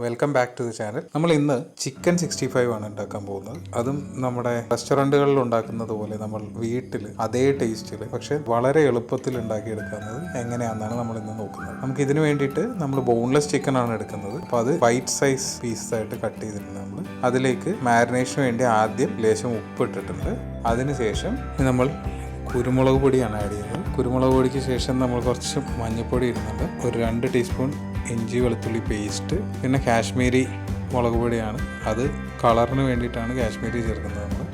Welcome back to the channel. നമ്മൾ ഇന്ന് chicken 65 ആണ് ഉണ്ടാക്കാൻ പോകുന്നത്. അതും നമ്മുടെ റെസ്റ്റോറൻറ്റുകളിൽ ഉണ്ടാക്കുന്നത് പോലെ നമ്മൾ വീട്ടിൽ അതേ ടേസ്റ്റിൽ പക്ഷെ വളരെ എളുപ്പത്തിൽ ഉണ്ടാക്കിയെടുക്കുന്നത് എങ്ങനെയാണെന്നാണ് നമ്മൾ ഇന്ന് നോക്കുന്നത്. നമുക്ക് ഇതിന് വേണ്ടിയിട്ട് നമ്മൾ ബോൺലെസ് ചിക്കൻ ആണ് എടുക്കുന്നത്. അപ്പോൾ അത് വൈറ്റ് സൈസ് പീസായിട്ട് കട്ട് ചെയ്തിട്ടുണ്ട്. നമ്മൾ അതിലേക്ക് മാരിനേഷന് വേണ്ടി ആദ്യം ലേശം ഉപ്പ് ഇട്ടിട്ടുണ്ട്. അതിനുശേഷം നമ്മൾ കുരുമുളക് പൊടിയാണ് ആഡ് ചെയ്യുന്നത്. കുരുമുളക് പൊടിക്ക് ശേഷം നമ്മൾ കുറച്ച് മഞ്ഞൾപ്പൊടി ഇടുന്നുണ്ട്. ഒരു 2 ടീസ്പൂൺ ഇഞ്ചി വെളുത്തുള്ളി പേസ്റ്റ്, പിന്നെ കാശ്മീരി മുളക് പൊടിയാണ്. അത് കളറിന് വേണ്ടിയിട്ടാണ് കാശ്മീരി ചേർക്കുന്നത് നമ്മൾ.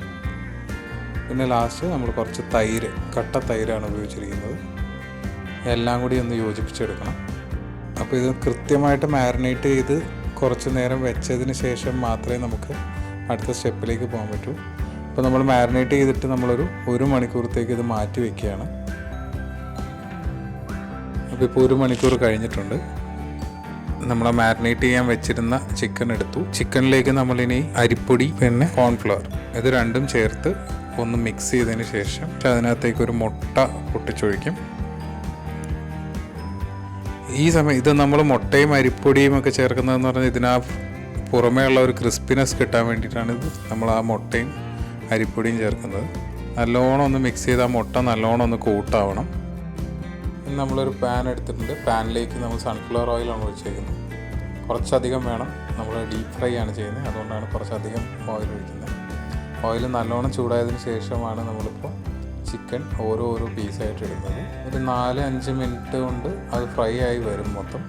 പിന്നെ ലാസ്റ്റ് നമ്മൾ കുറച്ച് തൈര്, കട്ട തൈരാണ് ഉപയോഗിച്ചിരിക്കുന്നത്. എല്ലാം കൂടി ഒന്ന് യോജിപ്പിച്ചെടുക്കണം. അപ്പോൾ ഇത് കൃത്യമായിട്ട് മാരിനേറ്റ് ചെയ്ത് കുറച്ച് നേരം വെച്ചതിന് ശേഷം മാത്രമേ നമുക്ക് അടുത്ത സ്റ്റെപ്പിലേക്ക് പോകാൻ പറ്റൂ. അപ്പോൾ നമ്മൾ മാരിനേറ്റ് ചെയ്തിട്ട് നമ്മളൊരു 1 മണിക്കൂറത്തേക്ക് ഇത് മാറ്റി വയ്ക്കുകയാണ്. അപ്പോൾ ഇപ്പോൾ 1 മണിക്കൂർ കഴിഞ്ഞിട്ടുണ്ട്. നമ്മൾ മാരിനേറ്റ് ചെയ്യാൻ വെച്ചിരുന്ന ചിക്കൻ എടുത്തു. ചിക്കനിലേക്ക് നമ്മളിനി അരിപ്പൊടി പിന്നെ കോൺഫ്ലവർ ഇത് രണ്ടും ചേർത്ത് ഒന്ന് മിക്സ് ചെയ്തതിന് ശേഷം അതിനകത്തേക്ക് ഒരു മുട്ട പൊട്ടിച്ചൊഴിക്കും. ഈ സമയം ഇത് നമ്മൾ മുട്ടയും അരിപ്പൊടിയും ഒക്കെ ചേർക്കുന്നതെന്ന് പറഞ്ഞാൽ ഇതിനാ പുറമേ ഉള്ള ഒരു ക്രിസ്പിനെസ് കിട്ടാൻ വേണ്ടിയിട്ടാണ് ഇത് നമ്മൾ ആ മുട്ടയും അരിപ്പൊടിയും ചേർക്കുന്നത്. നല്ലോണം ഒന്ന് മിക്സ് ചെയ്ത് ആ മുട്ട നല്ലോണം ഒന്ന് കൂട്ടാവണം. നമ്മളൊരു പാൻ എടുത്തിട്ടുണ്ട്. പാനിലേക്ക് നമ്മൾ സൺഫ്ലവർ ഓയിലാണ് ഒഴിച്ചേക്കുന്നത്. കുറച്ചധികം വേണം. നമ്മൾ ഡീപ്പ് ഫ്രൈ ആണ് ചെയ്യുന്നത്, അതുകൊണ്ടാണ് കുറച്ചധികം ഓയിൽ ഒഴിക്കുന്നത്. ഓയിൽ നല്ലോണം ചൂടായതിന് ശേഷമാണ് നമ്മളിപ്പോൾ ചിക്കൻ ഓരോ പീസായിട്ട് ഇടുന്നത്. ഒരു 4-5 മിനിറ്റ് കൊണ്ട് അത് ഫ്രൈ ആയി വരും മൊത്തം.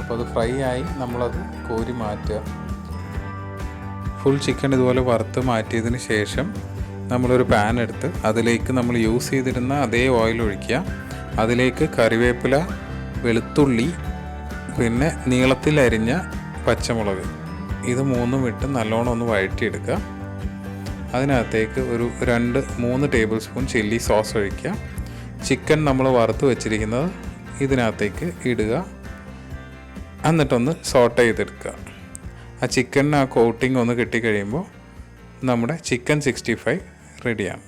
അപ്പോൾ അത് ഫ്രൈ ആയി നമ്മളത് കോരി മാറ്റുക. ഫുൾ ചിക്കൻ ഇതുപോലെ വറുത്ത് മാറ്റിയതിന് ശേഷം നമ്മളൊരു പാൻ എടുത്ത് അതിലേക്ക് നമ്മൾ യൂസ് ചെയ്തിരുന്ന അതേ ഓയിൽ ഒഴിക്കുക. അതിലേക്ക് കറിവേപ്പില, വെളുത്തുള്ളി, പിന്നെ നീളത്തിൽ അരിഞ്ഞ പച്ചമുളക് ഇത് 3 ഇട്ട് നല്ലോണം ഒന്ന് വഴറ്റിയെടുക്കുക. അതിനകത്തേക്ക് ഒരു 2-3 ടേബിൾ സ്പൂൺ ചില്ലി സോസ് ഒഴിക്കുക. ചിക്കൻ നമ്മൾ വറുത്ത് വെച്ചിരിക്കുന്നത് ഇതിനകത്തേക്ക് ഇടുക. എന്നിട്ടൊന്ന് സോട്ട് ചെയ്തെടുക്കുക. ആ ചിക്കനിന് ആ കോട്ടിങ് ഒന്ന് കിട്ടിക്കഴിയുമ്പോൾ നമ്മുടെ ചിക്കൻ 65 റെഡിയാണ്.